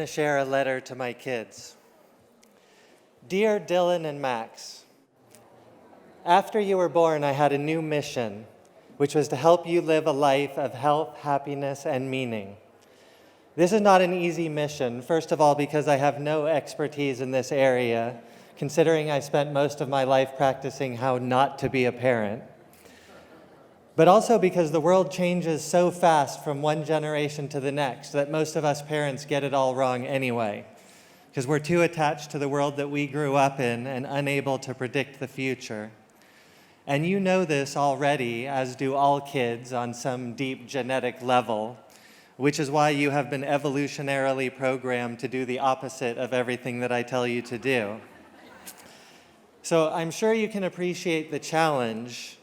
to share a letter to my kids. Dear Dylan and Max, after you were born, I had a new mission, which was to help you live a life of health, happiness, and meaning. This is not an easy mission, first of all, because I have no expertise in this area, considering I spent most of my life practicing how not to be a parent. But also because the world changes so fast from one generation to the next that most of us parents get it all wrong anyway, because we're too attached to the world that we grew up in and unable to predict the future. And you know this already, as do all kids on some deep genetic level, which is why you have been evolutionarily programmed to do the opposite of everything that I tell you to do. So I'm sure you can appreciate the challenge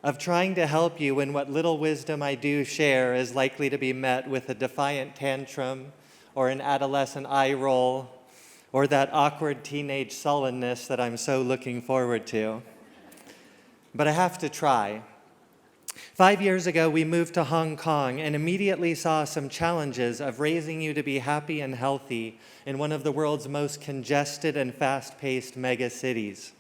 of trying to help you when what little wisdom I do share is likely to be met with a defiant tantrum or an adolescent eye roll or that awkward teenage sullenness that I'm so looking forward to. But I have to try. 5 years ago, we moved to Hong Kong and immediately saw some challenges of raising you to be happy and healthy in one of the world's most congested and fast-paced mega cities.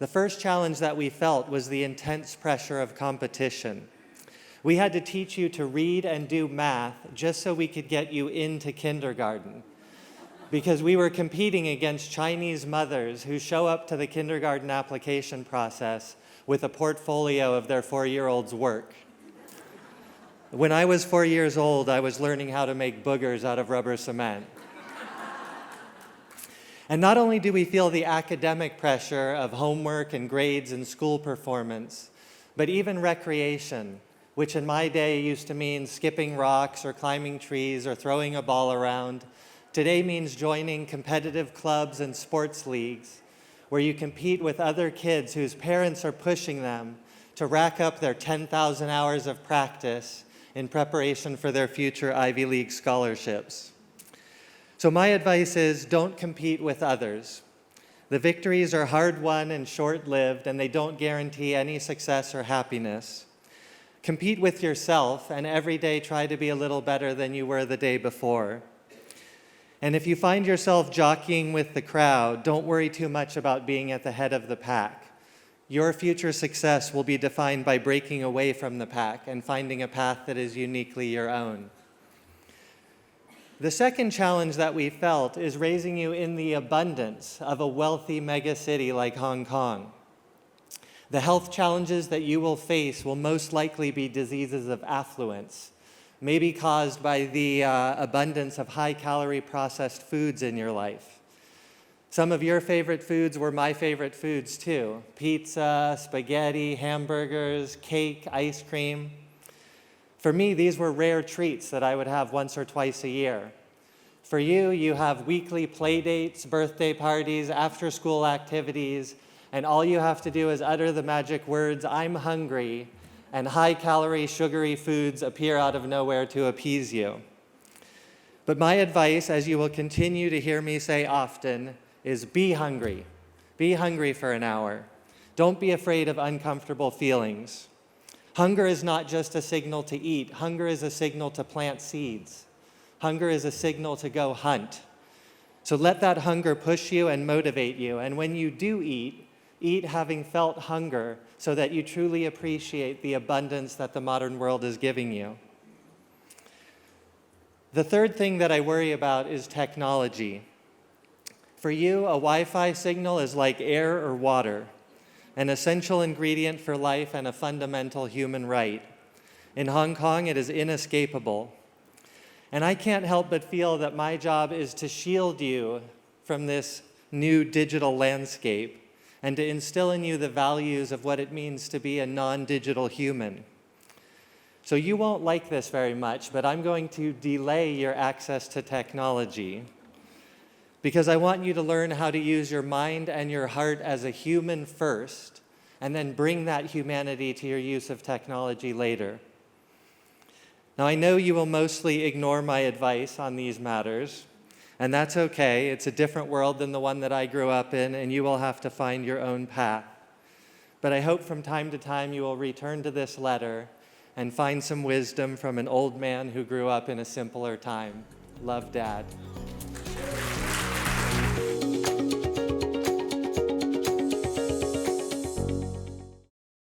The first challenge that we felt was the intense pressure of competition. We had to teach you to read and do math just so we could get you into kindergarten, because we were competing against Chinese mothers who show up to the kindergarten application process with a portfolio of their 4-year-old's work. When I was 4 years old, I was learning how to make boogers out of rubber cement. And not only do we feel the academic pressure of homework and grades and school performance, but even recreation, which in my day used to mean skipping rocks or climbing trees or throwing a ball around, today means joining competitive clubs and sports leagues where you compete with other kids whose parents are pushing them to rack up their 10,000 hours of practice in preparation for their future Ivy League scholarships. So my advice is, don't compete with others. The victories are hard-won and short-lived, and they don't guarantee any success or happiness. Compete with yourself, and every day try to be a little better than you were the day before. And if you find yourself jockeying with the crowd, don't worry too much about being at the head of the pack. Your future success will be defined by breaking away from the pack and finding a path that is uniquely your own. The second challenge that we felt is raising you in the abundance of a wealthy megacity like Hong Kong. The health challenges that you will face will most likely be diseases of affluence, maybe caused by the abundance of high-calorie processed foods in your life. Some of your favorite foods were my favorite foods too: pizza, spaghetti, hamburgers, cake, ice cream. For me, these were rare treats that I would have once or twice a year. For you, you have weekly play dates, birthday parties, after-school activities, and all you have to do is utter the magic words, "I'm hungry," and high-calorie, sugary foods appear out of nowhere to appease you. But my advice, as you will continue to hear me say often, is be hungry. Be hungry for an hour. Don't be afraid of uncomfortable feelings. Hunger is not just a signal to eat. Hunger is a signal to plant seeds. Hunger is a signal to go hunt. So let that hunger push you and motivate you. And when you do eat, eat having felt hunger so that you truly appreciate the abundance that the modern world is giving you. The third thing that I worry about is technology. For you, a Wi-Fi signal is like air or water, an essential ingredient for life and a fundamental human right. In Hong Kong, it is inescapable. And I can't help but feel that my job is to shield you from this new digital landscape and to instill in you the values of what it means to be a non-digital human. So you won't like this very much, but I'm going to delay your access to technology because I want you to learn how to use your mind and your heart as a human first, and then bring that humanity to your use of technology later. Now, I know you will mostly ignore my advice on these matters, and that's okay. It's a different world than the one that I grew up in, and you will have to find your own path. But I hope from time to time you will return to this letter and find some wisdom from an old man who grew up in a simpler time. Love, Dad.